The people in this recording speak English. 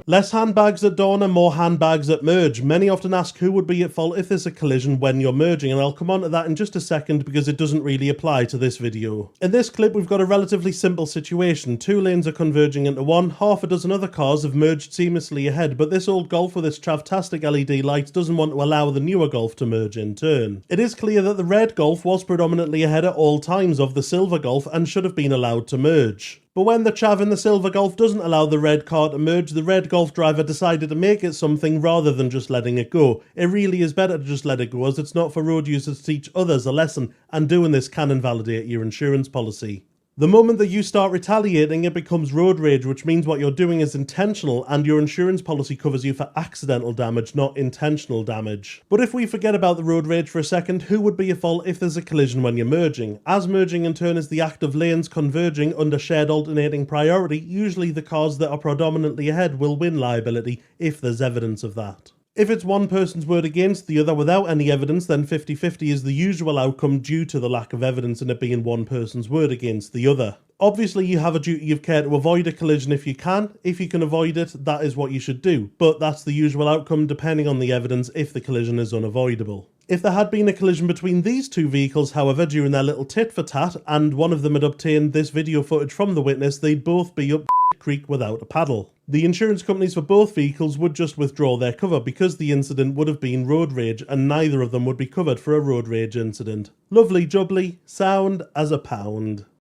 Less handbags at dawn and more handbags at merge. Many often ask who would be at fault if there's a collision when you're merging, and I'll come on to that in just a second because it doesn't really apply to this video. In this clip we've got a relatively simple situation. Two lanes are converging into one, half a dozen other cars have merged seamlessly ahead, but this old Golf with its travtastic LED lights doesn't want to allow the newer Golf to merge in turn. It is clear that the red Golf was predominantly ahead at all times of the silver Golf and should have been allowed to merge. But when the chav in the silver Golf doesn't allow the red car to merge, the red Golf driver decided to make it something rather than just letting it go. It really is better to just let it go, as it's not for road users to teach others a lesson, and doing this can invalidate your insurance policy. The moment that you start retaliating, it becomes road rage, which means what you're doing is intentional and your insurance policy covers you for accidental damage, not intentional damage. But if we forget about the road rage for a second, who would be at fault if there's a collision when you're merging? As merging in turn is the act of lanes converging under shared alternating priority, usually the cars that are predominantly ahead will win liability if there's evidence of that. If it's one person's word against the other without any evidence, then 50-50 is the usual outcome due to the lack of evidence in it being one person's word against the other. Obviously you have a duty of care to avoid a collision if you can. If you can avoid it, that is what you should do. But that's the usual outcome depending on the evidence if the collision is unavoidable. If there had been a collision between these two vehicles, however, during their little tit for tat, and one of them had obtained this video footage from the witness, they'd both be up creek without a paddle. The insurance companies for both vehicles would just withdraw their cover because the incident would have been road rage and neither of them would be covered for a road rage incident. Lovely jubbly, sound as a pound.